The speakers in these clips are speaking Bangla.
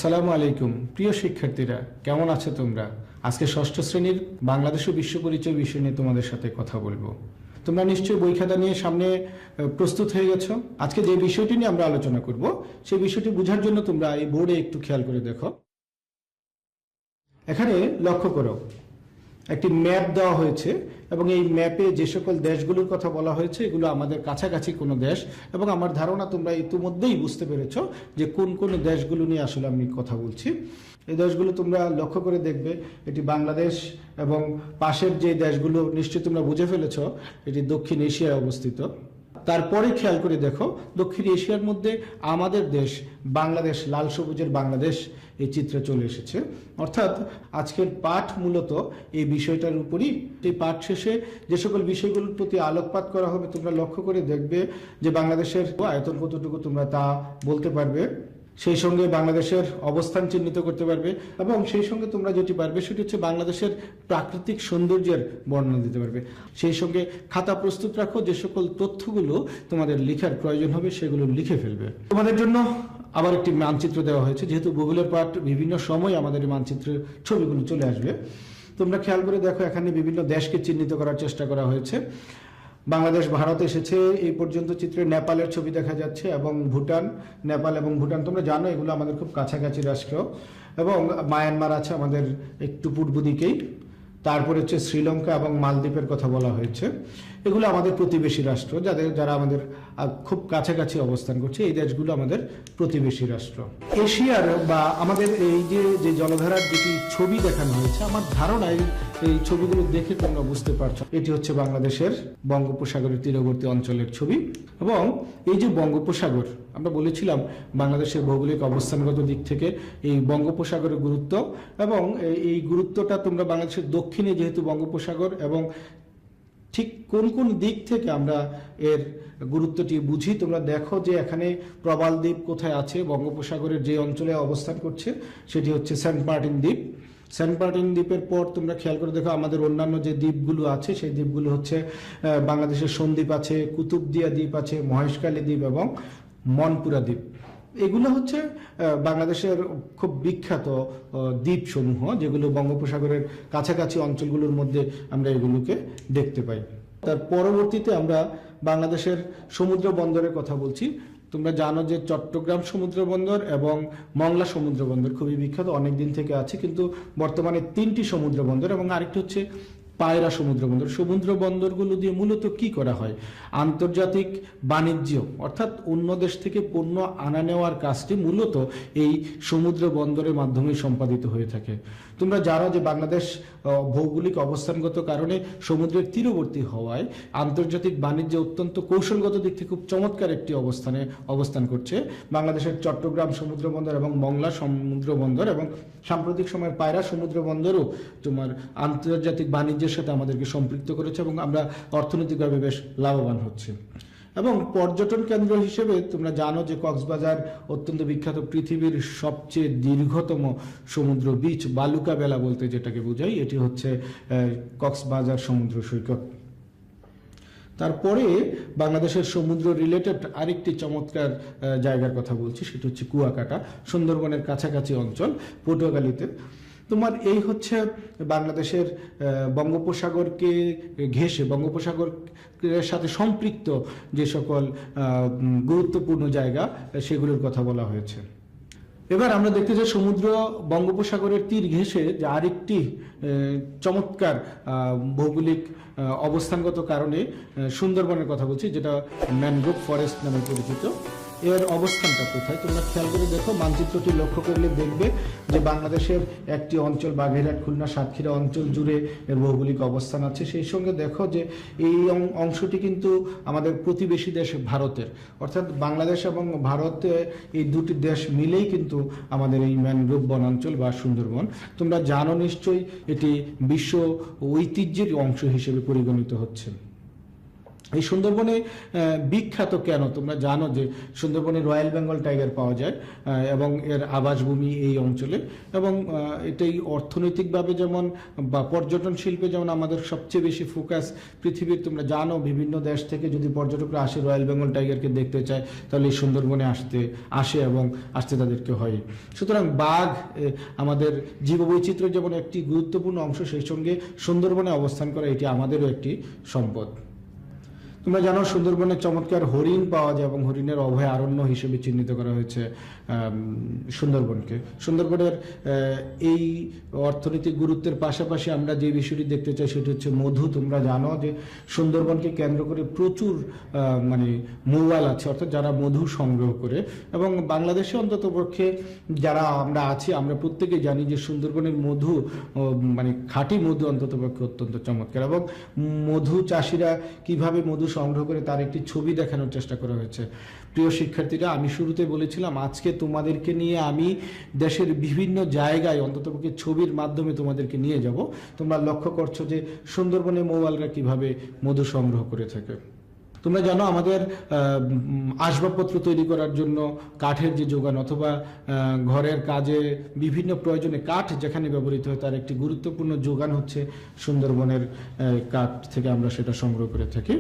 আসসালামু আলাইকুম প্রিয় শিক্ষার্থীরা, কেমন আছো তোমরা? আজকে ষষ্ঠ শ্রেণীর বাংলাদেশ ও বিশ্ব পরিচয় বিষয় নিয়ে তোমাদের সাথে কথা বলবো। তোমরা নিশ্চয়ই বই খাতা নিয়ে সামনে প্রস্তুত হয়ে গেছো। আজকে যে বিষয়টি নিয়ে আমরা আলোচনা করব সেই বিষয়টি বোঝার জন্য তোমরা এই বোর্ডে একটু খেয়াল করে দেখো। এখানে লক্ষ্য করো, একটি ম্যাপ দেওয়া হয়েছে এবং এই ম্যাপে যে সকল দেশগুলোর কথা বলা হয়েছে এগুলো আমাদের কাছাকাছি কোনো দেশ, এবং আমার ধারণা তোমরা ইতিমধ্যেই বুঝতে পেরেছো যে কোন কোন দেশগুলো নিয়ে আসলে আমি কথা বলছি। এই দেশগুলো তোমরা লক্ষ্য করে দেখবে, এটি বাংলাদেশ এবং পাশের যে দেশগুলো নিশ্চয়ই তোমরা বুঝে ফেলেছো এটি দক্ষিণ এশিয়ায় অবস্থিত। তারপরে খেয়াল করে দেখো, দক্ষিণ এশিয়ার মধ্যে আমাদের দেশ বাংলাদেশ, লাল সবুজের বাংলাদেশ এই চিত্রে চলে এসেছে। অর্থাৎ আজকের পাঠ মূলত এই বিষয়টার উপরই। এই পাঠ শেষে যে সকল বিষয়গুলোর প্রতি আলোকপাত করা হবে তোমরা লক্ষ্য করে দেখবে যে বাংলাদেশের আয়তন কতটুকু তোমরা তা বলতে পারবে, সেই সঙ্গে বাংলাদেশের অবস্থান চিহ্নিত করতে পারবে, এবং সেই সঙ্গে তোমরা যেটি পারবে সেটি হচ্ছে বাংলাদেশের প্রাকৃতিক সৌন্দর্যের বর্ণনা দিতে পারবে। সেই সঙ্গে খাতা প্রস্তুত রাখো, যে সকল তথ্যগুলো তোমাদের লেখার প্রয়োজন হবে সেগুলো লিখে ফেলবে। তোমাদের জন্য আবার একটি মানচিত্র দেওয়া হয়েছে, যেহেতু ভূগোলের পাঠ বিভিন্ন সময় আমাদের এই মানচিত্রের ছবিগুলো চলে আসবে। তোমরা খেয়াল করে দেখো, এখানে বিভিন্ন দেশকে চিহ্নিত করার চেষ্টা করা হয়েছে। বাংলাদেশ ভারত এসেছে এই পর্যন্ত চিত্রে, নেপালের ছবি দেখা যাচ্ছে এবং ভুটান। নেপাল এবং ভুটান তোমরা জানো এগুলো আমাদের খুব কাছাকাছি রাষ্ট্র, এবং মায়ানমার আছে আমাদের একটু পূর্ব দিকেই। তারপরে হচ্ছে শ্রীলঙ্কা এবং মালদ্বীপের কথা বলা হয়েছে। এগুলো আমাদের প্রতিবেশী রাষ্ট্র, যারা আমাদের খুব কাছাকাছি অবস্থান করছে। এই দেশগুলো আমাদের প্রতিবেশী রাষ্ট্র। এশিয়ার বা আমাদের এই যে জলধারার যেটি ছবি দেখানো হয়েছে, আমার ধারণায় এই ছবিগুলো দেখে তোমরা বুঝতে পারছো এটি হচ্ছে বাংলাদেশের বঙ্গোপসাগরের তীরবর্তী অঞ্চলের ছবি। এবং এই যে বঙ্গোপসাগর, আমরা বলেছিলাম বাংলাদেশের ভৌগোলিক অবস্থানগত দিক থেকে এই বঙ্গোপসাগরের গুরুত্ব, এবং এই গুরুত্বটা তোমরা বাংলাদেশের দক্ষিণে যেহেতু বঙ্গোপসাগর, এবং ঠিক কোন কোন দিক থেকে আমরা এর গুরুত্বটি বুঝি তোমরা দেখো যে এখানে প্রবাল দ্বীপ কোথায় আছে, বঙ্গোপসাগরের যে অঞ্চলে অবস্থান করছে সেটি হচ্ছে সেন্ট মার্টিন দ্বীপ। সেন্ট মার্টিন দ্বীপের পর তোমরা খেয়াল করে দেখো আমাদের অন্যান্য যে দ্বীপগুলো আছে সেই দ্বীপগুলো হচ্ছে বাংলাদেশের সন্দ্বীপ আছে, কুতুবদিয়া দ্বীপ আছে, মহেশখালী দ্বীপ এবং মনপুরা দ্বীপ। এগুলো হচ্ছে বাংলাদেশের খুব বিখ্যাত দ্বীপসমূহ, যেগুলো বঙ্গোপসাগরের কাছাকাছি অঞ্চলগুলোর মধ্যে আমরা এগুলোকে দেখতে পাই। তার পরবর্তীতে আমরা বাংলাদেশের সমুদ্র বন্দরের কথা বলছি। তোমরা জানো যে চট্টগ্রাম সমুদ্র বন্দর এবং মংলা সমুদ্র বন্দর খুবই বিখ্যাত, অনেক দিন থেকে আছে, কিন্তু বর্তমানে 3টি সমুদ্র বন্দর এবং আরেকটি হচ্ছে পায়রা সমুদ্র বন্দর। সমুদ্র বন্দরগুলো দিয়ে মূলত কি করা হয়? আন্তর্জাতিক বাণিজ্য, অর্থাৎ অন্য দেশ থেকে পণ্য আনা নেওয়ার কাজটি মূলত এই সমুদ্র বন্দরের মাধ্যমে সম্পাদিত হয়ে থাকে। তোমরা জানো যে বাংলাদেশ ভৌগোলিক অবস্থানগত কারণে সমুদ্রের তীরবর্তী হওয়ায় আন্তর্জাতিক বাণিজ্যে অত্যন্ত কৌশলগত দিক থেকে খুব চমৎকার একটি অবস্থান করছে। বাংলাদেশের চট্টগ্রাম সমুদ্র বন্দর এবং মংলা সমুদ্র বন্দর এবং সাম্প্রতিক সময়ের পায়রা সমুদ্র বন্দরও তোমার আন্তর্জাতিক বাণিজ্যের সাথে আমাদেরকে সম্পৃক্ত করেছে, এবং আমরা অর্থনৈতিকভাবে বেশ লাভবান হচ্ছে। এবং পর্যটন কেন্দ্র হিসেবে তোমরা জানো যে কক্সবাজার অত্যন্ত বিখ্যাত, পৃথিবীর সবচেয়ে দীর্ঘতম সমুদ্র বিচ, বালুকা বেলা বলতে যেটাকে বোঝাই, এটি হচ্ছে কক্সবাজার সমুদ্র সৈকত। তারপরে বাংলাদেশের সমুদ্র রিলেটেড আরেকটি চমৎকার জায়গার কথা বলছি, সেটি হচ্ছে কুয়াকাটা, সুন্দরবনের কাছাকাছি অঞ্চল, পটুয়াখালীতে। তোমার এই হচ্ছে বাংলাদেশের বঙ্গোপসাগরকে ঘেঁষে, বঙ্গোপসাগরের সাথে সম্পৃক্ত যে সকল গুরুত্বপূর্ণ জায়গা সেগুলোর কথা বলা হয়েছে। এবার আমরা দেখতে চাই সমুদ্র বঙ্গোপসাগরের তীর ঘেঁষে যে আরেকটি চমৎকার ভৌগোলিক অবস্থানগত কারণে সুন্দরবনের কথা বলছি, যেটা ম্যানগ্রোভ ফরেস্ট নামে পরিচিত। এর অবস্থানটা কোথায় তোমরা খেয়াল করে দেখো, মানচিত্রটি লক্ষ্য করলে দেখবে যে বাংলাদেশের একটি অঞ্চল, বাগেরহাট, খুলনা, সাতক্ষীরা অঞ্চল জুড়ে এর ভৌগোলিক অবস্থান আছে। সেই সঙ্গে দেখো যে এই অংশটি কিন্তু আমাদের প্রতিবেশী দেশ ভারতের, অর্থাৎ বাংলাদেশ এবং ভারত এই দুটি দেশ মিলেই কিন্তু আমাদের এই ম্যানগ্রোভ বনাঞ্চল বা সুন্দরবন। তোমরা জানো নিশ্চয়ই এটি বিশ্ব ঐতিহ্যের অংশ হিসেবে পরিগণিত হচ্ছে। এই সুন্দরবনে বিখ্যাত কেন তোমরা জানো যে সুন্দরবনে রয়্যাল বেঙ্গল টাইগার পাওয়া যায় এবং এর আবাসভূমি এই অঞ্চলে, এবং এটাই অর্থনৈতিকভাবে যেমন বা পর্যটন শিল্পে যেমন আমাদের সবচেয়ে বেশি ফোকাস পৃথিবীর। তোমরা জানো বিভিন্ন দেশ থেকে যদি পর্যটকরা আসে রয়্যাল বেঙ্গল টাইগারকে দেখতে চায় তাহলে এই সুন্দরবনে আসে এবং আসতে তাদেরকে হয়। সুতরাং বাঘ আমাদের জীববৈচিত্র্যের যেমন একটি গুরুত্বপূর্ণ অংশ, সেই সঙ্গে সুন্দরবনে অবস্থান করা এটি আমাদেরও একটি সম্পদ। তোমরা জানো সুন্দরবনে চমৎকার হরিণ পাওয়া যায় এবং হরিণের অভয়ারণ্য হিসেবে চিহ্নিত করা হয়েছে সুন্দরবনকে। সুন্দরবনের এই অর্থনৈতিক গুরুত্বের পাশাপাশি আমরা যে বিষয়টি দেখতে চাই সেটি হচ্ছে মধু। তোমরা জানো যে সুন্দরবনকে কেন্দ্র করে প্রচুর মৌয়াল আছে, অর্থাৎ যারা মধু সংগ্রহ করে, এবং বাংলাদেশে অন্তত পক্ষে যারা আমরা আছি আমরা প্রত্যেকেই জানি যে সুন্দরবনের মধু খাঁটি মধু অন্তত পক্ষে অত্যন্ত চমৎকার, এবং মধু চাষিরা কিভাবে মধু সংগ্রহ করে তার একটি ছবি দেখানোর চেষ্টা করা হয়েছে। প্রিয় শিক্ষার্থীরা, আমি শুরুতে বলেছিলাম আজকে তোমাদেরকে নিয়ে আমি দেশের বিভিন্ন জায়গায় অন্ততপক্ষে ছবির মাধ্যমে তোমাদেরকে নিয়ে যাব। তোমরা লক্ষ্য করছো যে সুন্দরবনে মৌয়ালরা কিভাবে মধু সংগ্রহ করে থাকে। তোমরা জানো আমাদের আসবাবপত্র তৈরি করার জন্য কাঠের যে যোগান, অথবা ঘরের কাজে বিভিন্ন প্রয়োজনে কাঠ যেখানে ব্যবহৃত হয় তার একটি গুরুত্বপূর্ণ যোগান হচ্ছে সুন্দরবনের কাঠ থেকে আমরা সেটা সংগ্রহ করে থাকি।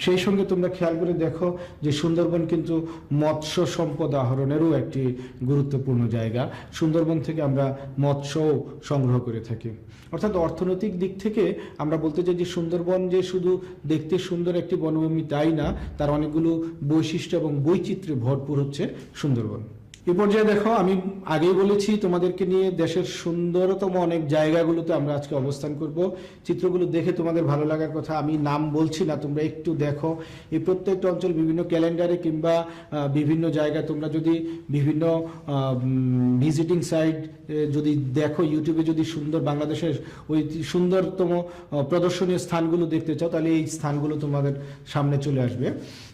সেই সঙ্গে তোমরা খেয়াল করে দেখো যে সুন্দরবন কিন্তু মৎস্য সম্পদ আহরণেরও একটি গুরুত্বপূর্ণ জায়গা। সুন্দরবন থেকে আমরা মৎস্যও সংগ্রহ করে থাকি। অর্থাৎ অর্থনৈতিক দিক থেকে আমরা বলতে চাই যে সুন্দরবন যে শুধু দেখতে সুন্দর একটি বনভূমি তাই না, তার অনেকগুলো বৈশিষ্ট্য এবং বৈচিত্র্যে ভরপুর হচ্ছে সুন্দরবন। এ পর্যায়ে দেখো, আমি আগেই বলেছি তোমাদেরকে নিয়ে দেশের সুন্দরতম অনেক জায়গাগুলোতে আমরা আজকে অবস্থান করব। চিত্রগুলো দেখে তোমাদের ভালো লাগার কথা। আমি নাম বলছি না, তোমরা একটু দেখো। এই প্রত্যেকটা অঞ্চল বিভিন্ন ক্যালেন্ডারে কিংবা বিভিন্ন জায়গায় তোমরা যদি বিভিন্ন ভিজিটিং সাইট যদি দেখো, ইউটিউবে যদি সুন্দর বাংলাদেশের ওই সুন্দরতম প্রদর্শনীয় স্থানগুলো দেখতে চাও তাহলে এই স্থানগুলো তোমাদের সামনে চলে আসবে।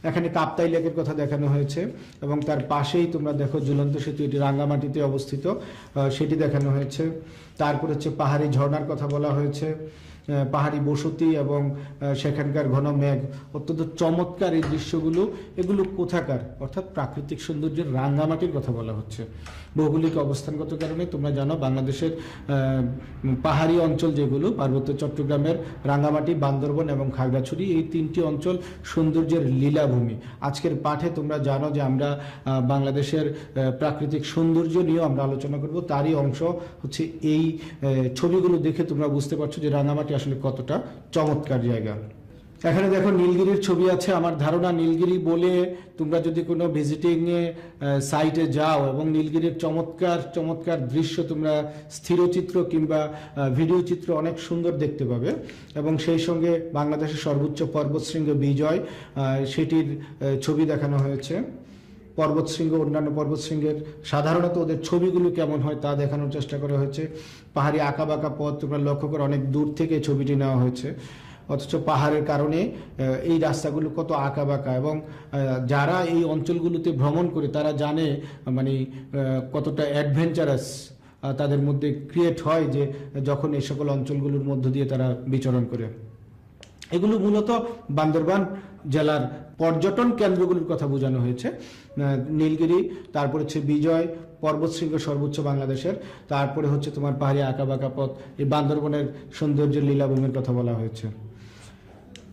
এখানে কাপ্তাই লেকের কথা দেখানো হয়েছে এবং তার পাশেই তোমরা দেখো ঝুলন্ত সেতু, এটি রাঙ্গামাটিতে অবস্থিত, সেটি দেখানো হয়েছে। তারপর হচ্ছে পাহাড়ি ঝর্ণার কথা বলা হয়েছে, পাহাড়ি বসতি এবং সেখানকার ঘন মেঘ, অত্যন্ত চমৎকার এই দৃশ্যগুলো। এগুলো কোথাকার? অর্থাৎ প্রাকৃতিক সৌন্দর্যের রাঙ্গামাটির কথা বলা হচ্ছে। ভৌগোলিক অবস্থানগত কারণে তোমরা জানো বাংলাদেশের পাহাড়ি অঞ্চল যেগুলো, পার্বত্য চট্টগ্রামের রাঙ্গামাটি, বান্দরবন এবং খাগড়াছড়ি, এই তিনটি অঞ্চল সৌন্দর্যের লীলাভূমি। আজকের পাঠে তোমরা জানো যে আমরা বাংলাদেশের প্রাকৃতিক সৌন্দর্য নিয়েও আমরা আলোচনা করব। তারই অংশ হচ্ছে এই ছবিগুলো দেখে তোমরা বুঝতে পারছো যে রাঙ্গামাটি আসলে কতটা চমৎকার জায়গা। এখানে দেখো নীলগিরির ছবি আছে। আমার ধারণা নীলগিরি বলে তোমরা যদি কোনো ভিজিটিং সাইটে যাও এবং নীলগিরির চমৎকার চমৎকার দৃশ্য তোমরা স্থিরচিত্র কিংবা ভিডিও চিত্র অনেক সুন্দর দেখতে পাবে। এবং সেই সঙ্গে বাংলাদেশের সর্বোচ্চ পর্বতশৃঙ্গ বিজয়, সেটির ছবি দেখানো হয়েছে। পর্বতশৃঙ্গ, অন্যান্য পর্বতশৃঙ্গের সাধারণত ওদের ছবিগুলো কেমন হয় তা দেখানোর চেষ্টা করা হয়েছে। পাহাড়ি আঁকাবাঁকা পথ তোমরা লক্ষ্য করে অনেক দূর থেকে ছবিটি নেওয়া হয়েছে, অথচ পাহাড়ের কারণে এই রাস্তাগুলো কত আঁকাবাঁকা, এবং যারা এই অঞ্চলগুলোতে ভ্রমণ করে তারা জানে কতটা অ্যাডভেঞ্চারাস তাদের মধ্যে ক্রিয়েট হয় যে যখন এই সকল অঞ্চলগুলোর মধ্য দিয়ে তারা বিচরণ করে। এগুলো মূলত বান্দরবান জেলার পর্যটন কেন্দ্রগুলোর কথা বোঝানো হয়েছে। নীলগিরি, তারপর হচ্ছে বিজয়, পর্বতশৃঙ্গ সর্বোচ্চ বাংলাদেশের, তারপরে হচ্ছে তোমার পাহাড়ি আঁকাবাঁকা পথ, এই বান্দরবনের সৌন্দর্যের লীলাভূমির কথা বলা হয়েছে।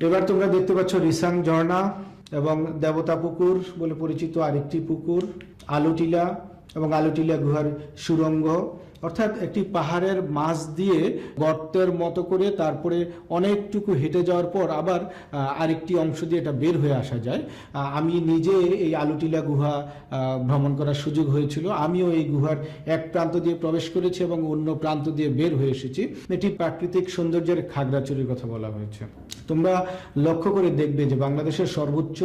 এবার তোমরা দেখতে পাচ্ছ রিসাং ঝর্ণা এবং দেবতা পুকুর বলে পরিচিত আরেকটি পুকুর, আলুটিলা এবং আলুটিলা গুহার সুড়ঙ্গ, অর্থাৎ একটি পাহাড়ের মাঝ দিয়ে গর্তের মতো করে তারপরে অনেকটুকু হেঁটে যাওয়ার পর আবার আরেকটি অংশ দিয়ে এটা বের হয়ে আসা যায়। আমি নিজে এই আলুটিলা গুহা ভ্রমণ করার সুযোগ হয়েছিল। আমিও এই গুহার এক প্রান্ত দিয়ে প্রবেশ করেছি এবং অন্য প্রান্ত দিয়ে বের হয়ে এসেছি। এটি প্রাকৃতিক সৌন্দর্যের খাগড়াছড়ির কথা বলা হয়েছে। তোমরা লক্ষ্য করে দেখবে যে বাংলাদেশের সর্বোচ্চ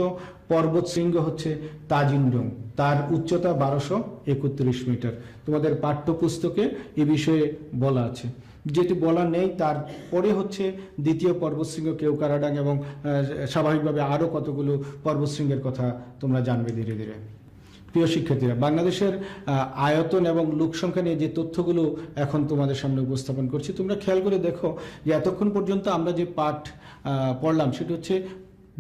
পর্বতশৃঙ্গ হচ্ছে তাজিংডং, তার উচ্চতা 1231 মিটার। তোমাদের পাঠ্যপুস্তকে এ বিষয়ে বলা আছে। যেটি বলা নেই তারপরে হচ্ছে দ্বিতীয় পর্বতশৃঙ্গ কেওক্রাডাং, এবং স্বাভাবিকভাবে আরও কতগুলো পর্বতশৃঙ্গের কথা তোমরা জানবে ধীরে ধীরে। প্রিয় শিক্ষার্থীরা, বাংলাদেশের আয়তন এবং লোক সংখ্যা নিয়ে যে তথ্যগুলো এখন তোমাদের সামনে উপস্থাপন করছি, তোমরা খেয়াল করে দেখো যে এতক্ষণ পর্যন্ত আমরা যে পাঠ পড়লাম সেটা হচ্ছে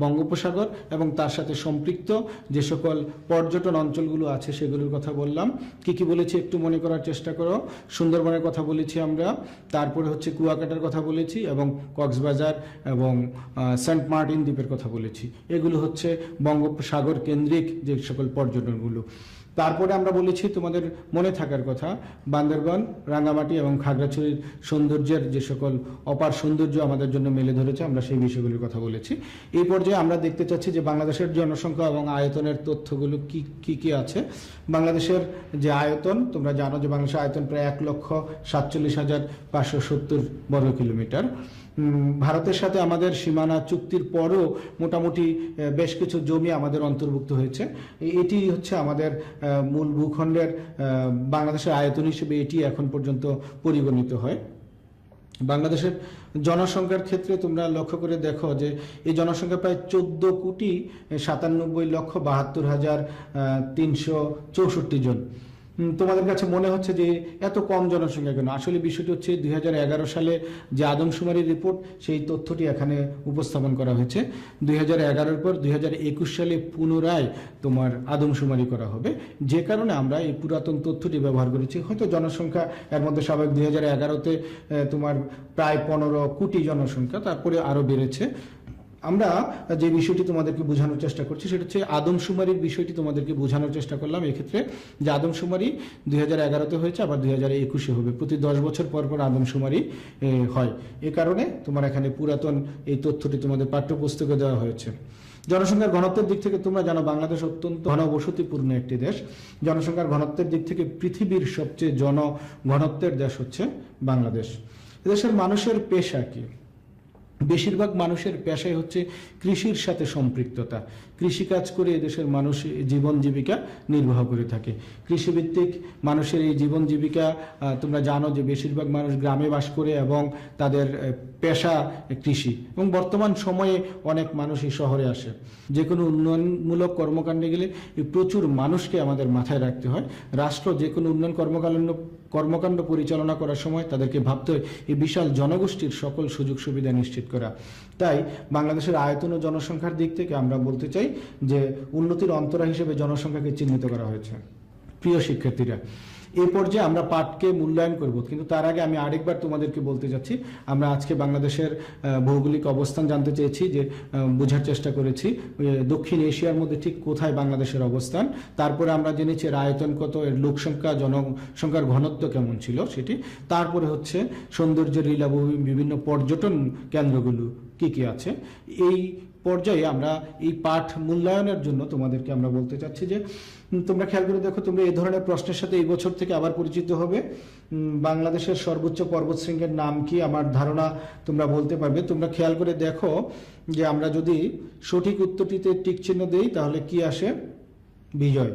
বঙ্গোপসাগর এবং তার সাথে সম্পৃক্ত যে সকল পর্যটন অঞ্চলগুলো আছে সেগুলোর কথা বললাম। কি কি বলেছি একটু মনে করার চেষ্টা করো। সুন্দরবনের কথা বলেছি আমরা, তারপরে হচ্ছে কুয়াকাটার কথা বলেছি এবং কক্সবাজার এবং সেন্ট মার্টিন দ্বীপের কথা বলেছি। এগুলো হচ্ছে বঙ্গোপসাগর কেন্দ্রিক যে সকল পর্যটনগুলো। তারপরে আমরা বলেছি তোমাদের মনে থাকার কথা বান্দরবান, রাঙ্গামাটি এবং খাগড়াছড়ির সৌন্দর্যের যে সকল অপার সৌন্দর্য আমাদের জন্য মেলে ধরেছে, আমরা সেই বিষয়গুলির কথা বলেছি। এই পর্যায়ে আমরা দেখতে চাচ্ছি যে বাংলাদেশের জনসংখ্যা এবং আয়তনের তথ্যগুলো কি কি আছে। বাংলাদেশের যে আয়তন, তোমরা জানো যে বাংলাদেশের আয়তন প্রায় 1,47,570 বর্গ কিলোমিটার। ভারতের সাথে আমাদের সীমানা চুক্তির পরও মোটামুটি বেশ কিছু জমি আমাদের অন্তর্ভুক্ত হয়েছে। এটি হচ্ছে আমাদের মূল ভূখণ্ডের বাংলাদেশের আয়তন হিসেবে এটি এখন পর্যন্ত পরিগণিত হয়। বাংলাদেশের জনসংখ্যার ক্ষেত্রে তোমরা লক্ষ্য করে দেখো যে এই জনসংখ্যা প্রায় 14,97,72,364 জন। তোমাদের কাছে মনে হচ্ছে যে এত কম জনসংখ্যা কেন? আসলে বিষয়টি হচ্ছে 2011 সালে যে আদমশুমারি রিপোর্ট, সেই তথ্যটি এখানে উপস্থাপন করা হয়েছে। 2011-এর পর 2021 সালে পুনরায় তোমার আদমশুমারি করা হবে, যে কারণে আমরা এই পুরাতন তথ্যটি ব্যবহার করেছি। হয়তো জনসংখ্যা এর মধ্যে স্বাভাবিক 2011-তে তোমার প্রায় 15 কোটি জনসংখ্যা, তারপরে আরও বেড়েছে। আমরা যে বিষয়টি তোমাদেরকে বোঝানোর চেষ্টা করছি সেটা হচ্ছে আদমশুমারির বিষয়টি তোমাদেরকে বোঝানোর চেষ্টা করলাম এক্ষেত্রে, যে আদমশুমারি 2011-তে হয়েছে, আবার 2021-এ হবে। প্রতি 10 বছর পর পর আদমশুমারি হয়। এ কারণে তোমার এখানে পুরাতন এই তথ্যটি তোমাদের পাঠ্যপুস্তকে দেওয়া হয়েছে। জনসংখ্যার ঘনত্বের দিক থেকে তোমরা জানো বাংলাদেশ অত্যন্ত ঘনবসতিপূর্ণ একটি দেশ। জনসংখ্যার ঘনত্বের দিক থেকে পৃথিবীর সবচেয়ে জনঘনত্বের দেশ হচ্ছে বাংলাদেশ। এদেশের মানুষের পেশা কি? বেশিরভাগ মানুষের পেশাই হচ্ছে কৃষির সাথে সম্পৃক্ততা। কৃষিকাজ করে এদেশের মানুষ জীবন জীবিকা নির্বাহ করে থাকে। কৃষিভিত্তিক মানুষের এই জীবন জীবিকা, তোমরা জানো যে বেশিরভাগ মানুষ গ্রামে বাস করে এবং তাদের পেশা কৃষি, এবং বর্তমান সময়ে অনেক মানুষই শহরে আসে। যে কোনো উন্নয়নমূলক কর্মকাণ্ডে গেলে প্রচুর মানুষকে আমাদের মাথায় রাখতে হয়। রাষ্ট্র যে কোনো উন্নয়ন কর্মকাণ্ড পরিচালনা করার সময় তাদেরকে ভাবতে হয় এই বিশাল জনগোষ্ঠীর সকল সুযোগ সুবিধা নিশ্চিত করা। তাই বাংলাদেশের আয়তন ও জনসংখ্যার দিক থেকে আমরা বলতে চাই যে উন্নতির অন্তরা হিসেবে জনসংখ্যাকে চিহ্নিত করা হয়েছে। প্রিয় শিক্ষার্থীরা, এই পর্যায়ে আমরা পাঠকে মূল্যায়ন করব, কিন্তু তার আগে আমি আরেকবার তোমাদেরকে বলতে যাচ্ছি, আমরা আজকে বাংলাদেশের ভৌগোলিক অবস্থান জানতে চেয়েছি, যে বোঝার চেষ্টা করেছি দক্ষিণ এশিয়ার মধ্যে ঠিক কোথায় বাংলাদেশের অবস্থান। তারপরে আমরা জেনেছি এর আয়তন কত, এর লোকসংখ্যা জনসংখ্যার ঘনত্ব কেমন ছিল সেটি। তারপরে হচ্ছে সৌন্দর্যের লীলাভূমি, বিভিন্ন পর্যটন কেন্দ্রগুলো কি কি আছে। এই পর্যায়ে আমরা এই পাঠ মূল্যায়নের জন্য তোমাদেরকে আমরা বলতে চাচ্ছি যে তোমরা খেয়াল করে দেখো, তোমরা এই ধরনের প্রশ্নের সাথে এই বছর থেকে আবার পরিচিত হবে। বাংলাদেশের সর্বোচ্চ পর্বতশৃঙ্গের নাম কি? আমার ধারণা তোমরা বলতে পারবে। তোমরা খেয়াল করে দেখো যে আমরা যদি সঠিক উত্তরটিতে টিক চিহ্ন দেই তাহলে কি আসে? বিজয়।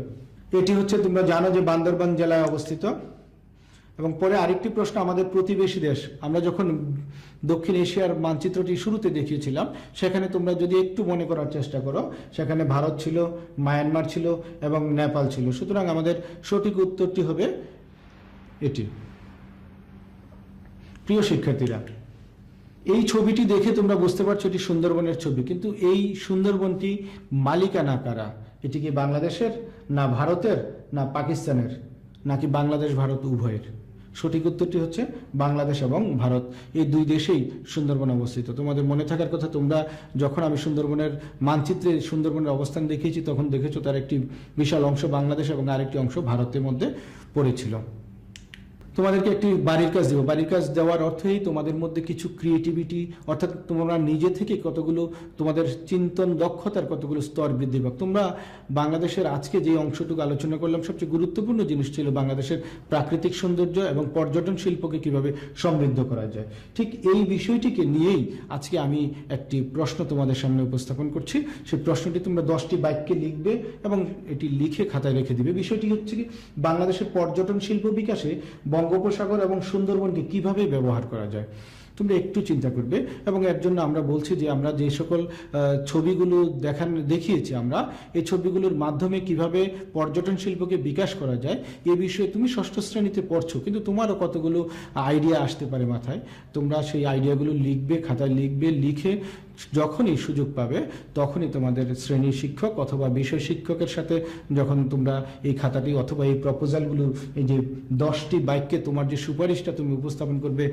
এটি হচ্ছে, তোমরা জানো যে বান্দরবান জেলায় অবস্থিত। এবং পরে আরেকটি প্রশ্ন, আমাদের প্রতিবেশী দেশ, আমরা যখন দক্ষিণ এশিয়ার মানচিত্রটি শুরুতে দেখিয়েছিলাম সেখানে তোমরা যদি একটু মনে করার চেষ্টা করো, সেখানে ভারত ছিল, মায়ানমার ছিল এবং নেপাল ছিল। সুতরাং আমাদের সঠিক উত্তরটি হবে এটি। প্রিয় শিক্ষার্থীরা, এই ছবিটি দেখে তোমরা বুঝতে পারছো এটি সুন্দরবনের ছবি, কিন্তু এই সুন্দরবনটি মালিকানা কারা? এটি কি বাংলাদেশের, না ভারতের, না পাকিস্তানের, নাকি বাংলাদেশ ভারত উভয়ের? সঠিক উত্তরটি হচ্ছে বাংলাদেশ এবং ভারত, এই দুই দেশেই সুন্দরবন অবস্থিত। তোমাদের মনে থাকার কথা, তোমরা যখন আমি সুন্দরবনের মানচিত্রে সুন্দরবনের অবস্থান দেখিয়েছি তখন দেখেছো তার একটি বিশাল অংশ বাংলাদেশ এবং আরেকটি অংশ ভারতের মধ্যে পড়েছিল। তোমাদেরকে একটি বাড়ির কাজ দেব। বাড়ির কাজ দেওয়ার অর্থই তোমাদের মধ্যে কিছু ক্রিয়েটিভিটি, অর্থাৎ তোমরা নিজে থেকে কতগুলো তোমাদের চিন্তন দক্ষতার কতগুলো স্তর বৃদ্ধি পাক। তোমরা বাংলাদেশের আজকে যে অংশটুকু আলোচনা করলাম সবচেয়ে গুরুত্বপূর্ণ জিনিস ছিল বাংলাদেশের প্রাকৃতিক সৌন্দর্য এবং পর্যটন শিল্পকে কিভাবে সমৃদ্ধ করা যায়। ঠিক এই বিষয়টিকে নিয়েই আজকে আমি একটি প্রশ্ন তোমাদের সামনে উপস্থাপন করছি। সেই প্রশ্নটি তোমরা 10টি বাক্যে লিখবে এবং এটি লিখে খাতায় রেখে দিবে। বিষয়টি হচ্ছে কি, বাংলাদেশের পর্যটন শিল্প বিকাশে বঙ্গোপসাগর এবং সুন্দরবনকে কিভাবে ব্যবহার করা যায়। তো তোমরা একটু চিন্তা করবে। এবং এর জন্য আমরা বলছি যে আমরা যে সকল ছবিগুলো দেখিয়েছি আমরা, এই ছবিগুলোর মাধ্যমে কিভাবে পর্যটন শিল্পকে বিকাশ করা যায় এ বিষয়ে তুমি ষষ্ঠ শ্রেণীতে পড়ছো, কিন্তু তোমারও কতগুলো আইডিয়া আসতে পারে মাথায়। তোমরা সেই আইডিয়াগুলো লিখবে, খাতায় লিখবে, লিখে যখনই সুযোগ পাবে তখনই তোমাদের শ্রেণী শিক্ষক অথবা বিষয় শিক্ষকের সাথে যখন তোমরা এই খাতাটি অথবা এই প্রপোজালগুলো, এই যে 10টি বাক্যে তোমার যে সুপারিশটা তুমি উপস্থাপন করবে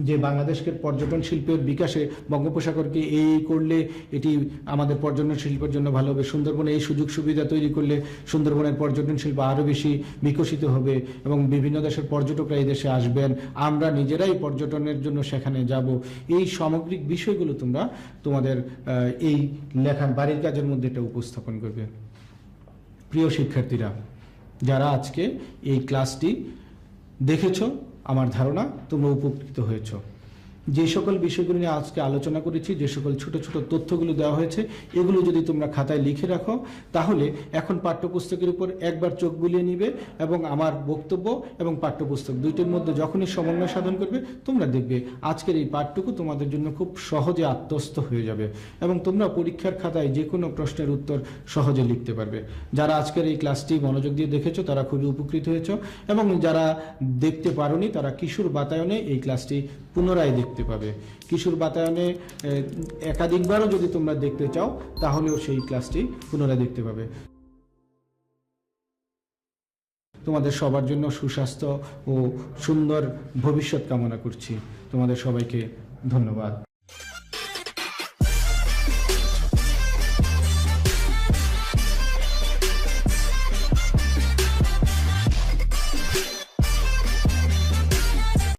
যে বাংলাদেশের পর্যটন শিল্পের বিকাশে বঙ্গোপসাগরকে এই করলে এটি আমাদের পর্যটন শিল্পের জন্য ভালো হবে, সুন্দরবনে এই সুযোগ সুবিধা তৈরি করলে সুন্দরবনের পর্যটন শিল্প আরও বেশি বিকশিত হবে এবং বিভিন্ন দেশের পর্যটকরা এই দেশে আসবেন, আমরা নিজেরাই পর্যটনের জন্য সেখানে যাব। এই সামগ্রিক বিষয়গুলো তোমরা তোমাদের এই লেখার বাড়ির কাজের মধ্যে এটা উপস্থাপন করবে। প্রিয় শিক্ষার্থীরা, যারা আজকে এই ক্লাসটি দেখেছো, আমার ধারণা তোমরা উপকৃত হয়েছো। যে সকল বিষয়গুলো নিয়ে আজকে আলোচনা করেছি, যে সকল ছোট ছোট তথ্যগুলো দেওয়া হয়েছে, এগুলো যদি তোমরা খাতায় লিখে রাখো তাহলে এখন পাঠ্যপুস্তকের উপর একবার চোখ বুলিয়ে নিবে এবং আমার বক্তব্য এবং পাঠ্যপুস্তক দুইটির মধ্যে যখনই সমন্বয় সাধন করবে তোমরা দেখবে আজকের এই পাঠটুকু তোমাদের জন্য খুব সহজে আত্মস্থ হয়ে যাবে এবং তোমরা পরীক্ষার খাতায় যে কোনো প্রশ্নের উত্তর সহজে লিখতে পারবে। যারা আজকের এই ক্লাসটি মনোযোগ দিয়ে দেখেছো তারা খুবই উপকৃত হয়েছো এবং যারা দেখতে পারোনি তারা কিশোর বাতায়নে এই ক্লাসটি পুনরায় দেখতে পাবে। কিশোর বাতায়নে একাধিকবারও যদি তোমরা দেখতে চাও তাহলেও সেই ক্লাসটি পুনরায় দেখতে পাবে। তোমাদের সবার জন্য সুস্বাস্থ্য ও সুন্দর ভবিষ্যৎ কামনা করছি। তোমাদের সবাইকে ধন্যবাদ।